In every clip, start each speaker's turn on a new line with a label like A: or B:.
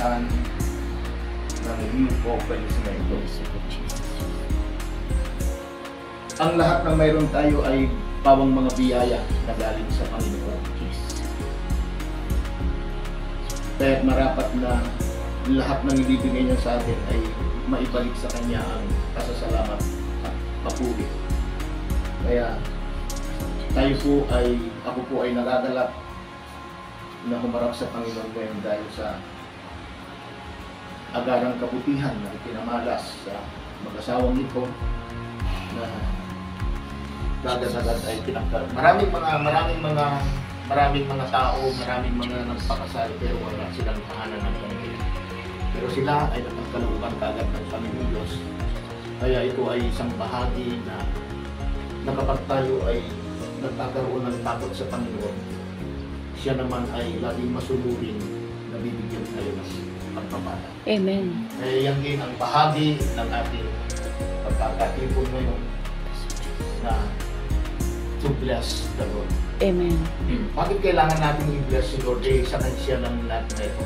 A: kapangyarihan ng iyong offerings na ito. Ang lahat ng mayroon tayo ay pawang mga biyaya na galing sa Panginoon. Kaya marapat na lahat ng ibibigay niya sa atin ay maibalik sa Kanya ang pasasalamat at papuri. Kaya ako po ay nagagalak na humarap sa Panginoon ngayon dahil sa agarang kabutihan na pinamalas sa mag-asawang ito na agad-agad ay pinagkaroon. Maraming mga tao, maraming mga nagpakasal pero wala silang tahanan ng Panginoon. Pero sila ay nagkalooban kaagad ng Panginoon Diyos. Kaya ito ay isang bahagi na kapag tayo ay nagkakaroon ng takot sa Panginoon, siya naman ay laging masunurin na bibigyan tayo ng pagpapala.
B: Amen.
A: Kaya yan din ang bahagi ng ating pagkakatipon ngayon na to bless the Lord.
B: Amen.
A: Bakit kailangan natin i-bless si Lord? Isa na siya ng lahat na ito.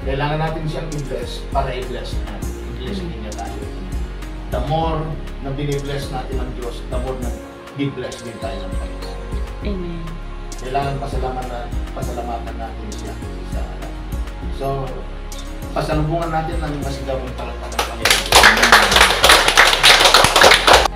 A: Kailangan natin siyang i-bless para i-bless natin. I-bless niya tayo. The more na binibless natin ng Diyos, the more na bi-bless din tayo ng Panginoon.
B: Amen.
A: Kailangan pasalamatan natin siya. So, pasalubungan natin ng masigabong palakpak ng Panginoon.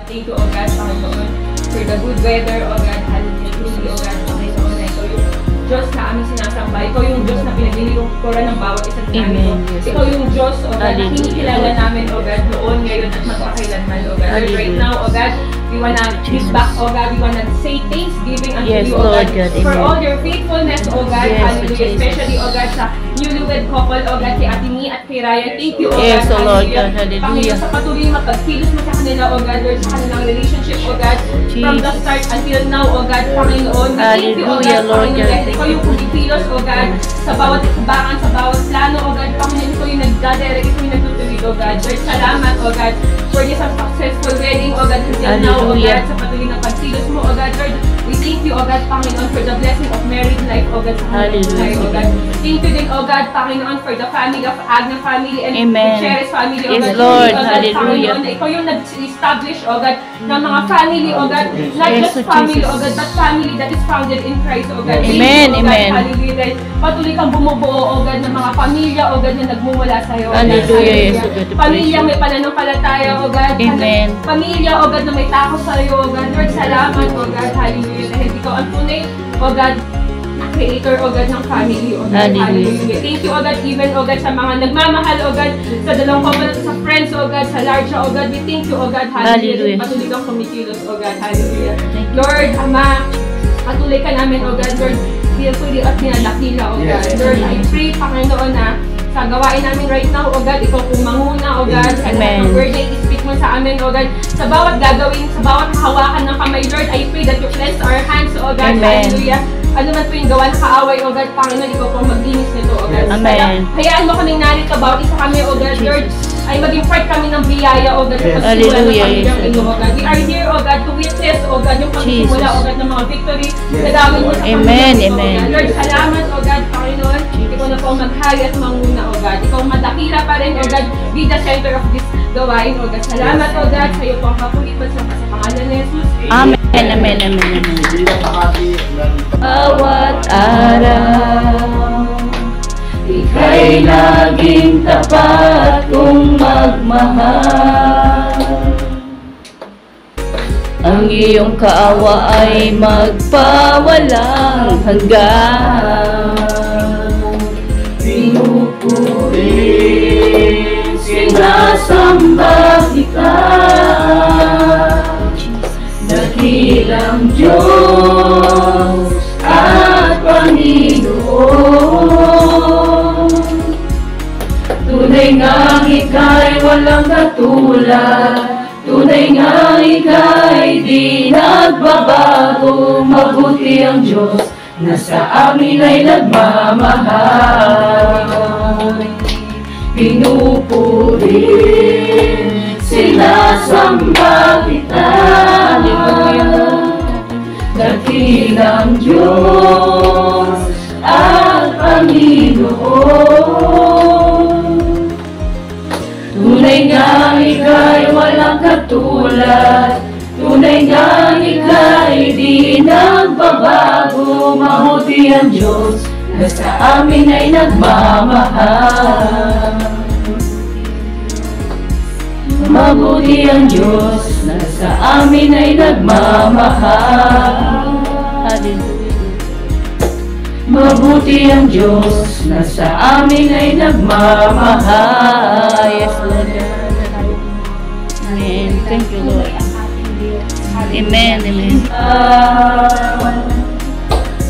C: Thank you, O God, Panginoon, for the good weather, O God, hallelujah, truly, O God, Panginoon, na ito yung Diyos na aming sinasamba. Ikaw yung Diyos na pinaglilingkuran ng bawat isa namin. Ikaw yung Diyos, O God, na kinikilala namin, O God, noon, ngayon, at magpakailanman, O God. And right now, O God, we wanna give back, O God, we wanna say thanksgiving unto you, O God, for all your faithfulness, O God, hallelujah, especially, O God, sa newlywed couple, O God, kay Ate Mi at kay Ryan. Thank you, O God, hallelujah. Panginoon, sa patuloy magpagkilos mo sa kanila, O God, Lord, sa kanilang relationship, O God, from the start until now, O God, Panginoon. Thank you, O God, Panginoon, ikaw yung kumikilos, O God, sa bawat ikabangan, sa bawat plano, O God, Panginoon, ikaw yung nagdadirect, ikaw yung nagtutuloy, O God. Lord, salamat, O God, for this successful wedding, O God, until now, O God, sa patuloy ng pagkilos mo, O God, Lord, we thank you, O God, Panginoon, for the blessing of married life, O God, sa kanilang life, O God. Thank you din, O God, Panginoon, for the family of Agna family and Cheris family, O God.
B: Yes, Lord,
C: O God,
B: hallelujah.
C: Panginoon, ikaw yung nag-establish, O God, ng mga family, O God, not just family, O God, but family that is founded in Christ, O God.
B: Amen,
C: O God,
B: amen.
C: hallelujah. Patuloy kang bumubuo, O God, ng mga pamilya, O God, na nagmumula sa'yo, O God.
B: Hallelujah.
C: Pamilya may pananampalataya, O God.
B: Amen.
C: Pamilya, O God, na may takot sa'yo, O God. Lord, salamat, O God, hallelujah. Dahil ikaw ang tunay, O God, creator, O God, ng family, O God, hallelujah. Thank you, O God, even, O God, sa mga nagmamahal, O God, sa dalawang couple, sa friends, O God, sa large, O God, we thank you, O God, hallelujah. Patuloy kang kumikilos, O God, hallelujah. Lord, Ama, patuloy ka namin, O God, Lord, fearfully at ninalakila, O God. Lord, I pray, Panginoon, na sa gawain namin right now, O God, ikaw kumanguna, O God, sa lahat ng birthday, speak mo sa amin, O God, sa bawat gagawin, sa bawat hawakan ng kamay, Lord, I pray that you cleanse our hands, O God, hallelujah. Ano man po yung gawa ng kaaway, O God, Panginoon, ikaw po maglinis nito, O God.
B: Amen.
C: Hayaan mo kaming narito, bawat isa kami, O God, Lord, ay maging part kami ng biyaya, O God, sa pagsimula ng pamilyang ino, O God. We are here, O God, to witness, O God, yung pagsimula, O God, ng mga victory na gawin mo sa pamilyang ino, O God. Lord, salamat, O God, Panginoon, ikaw na po maghari at manguna, O God. Ikaw madakila pa rin, O God, be the center of this gawain, O God. Salamat, O God, sa iyo po ang kapulitan sa pangalan ni Jesus.
B: Amen, amen, amen, amen.
D: Bawat araw, ika'y laging tapat kong magmahal. Ang iyong kaawa ay magpawalang hanggan. Pinupuri, sinasamba kita, dakilang Diyos at Panginoon. Tunay nga ika'y walang katulad, tunay nga ika'y di nagbabago. Mabuti ang Diyos na sa amin ay nagmamahal. Pinupuri, sinasamba kita, dakilang Diyos at Panginoon. nagbabago, mabuti ang Diyos na sa amin ay nagmamahal. Mabuti ang Diyos na sa amin ay nagmamahal.
B: Hallelujah.
D: Mabuti ang Diyos na sa amin ay nagmamahal.
B: Yes, Lord. Amen. Thank you, Lord. Amen. Amen.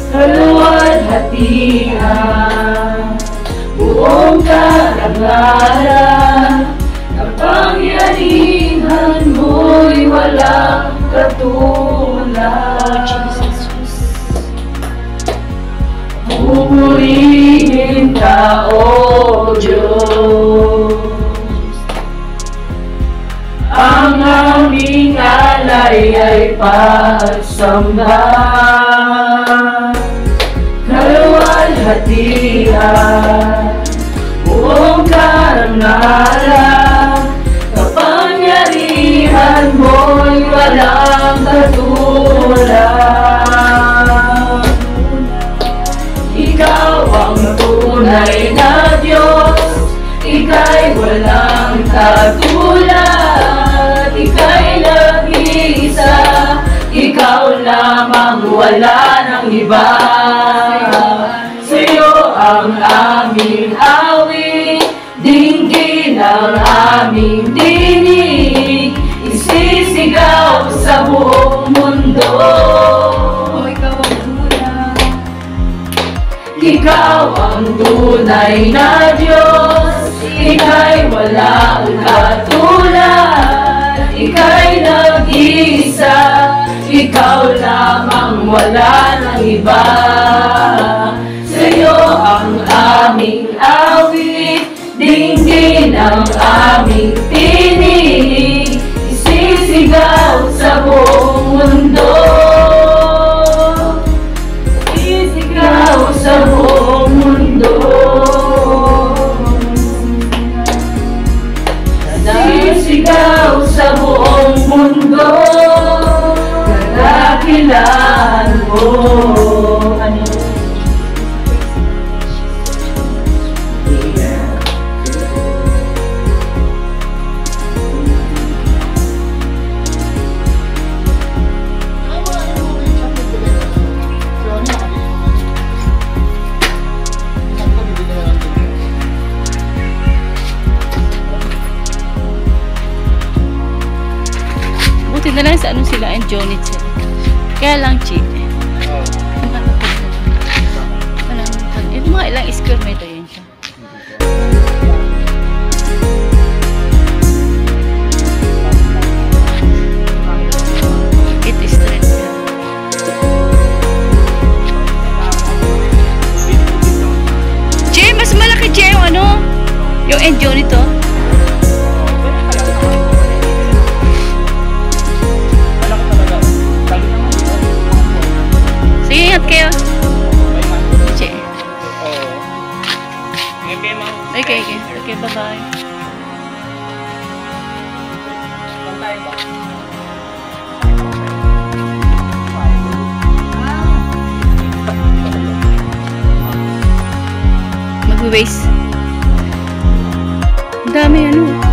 D: Kaluwalhatian, buong karangalan, kapangyarihan mo'y walang katulad. Pupurihin ka, O Diyos. Ang aming alay ay pagsamba. Kaluwalhatian, buong karangalan, kapangyarihan mo'y walang katulad. Ikaw ang tunay na Diyos, ika'y walang katulad. Ika'y nag-iisa, ikaw lamang, wala nang iba. Sa'yo ang aming awit, dinggin ang aming tinig, isisigaw sa buong mundo. Ikaw ang tunay na Diyos, ika'y walang katulad. Ika'y nag-iisa, ikaw lamang, wala nang iba. Sa'yo ang aming awit, dinggin ang aming tinig, isisigaw sa buong mundo. Isisigaw sa buong mundo. Isisigaw sa buong mundo. Kadakilaan mo.
B: Buti na lang sa ano sila, enjoy sila. Kaya lang cheap. Ito mga ilang square meter yun siya. It is straight. Che, mas malaki Che yung ano? Yung enjoy nito. Sige, ingat kayo. Che. Okay, okay. Okay, bye-bye. Mag-waste. Ang dami ano.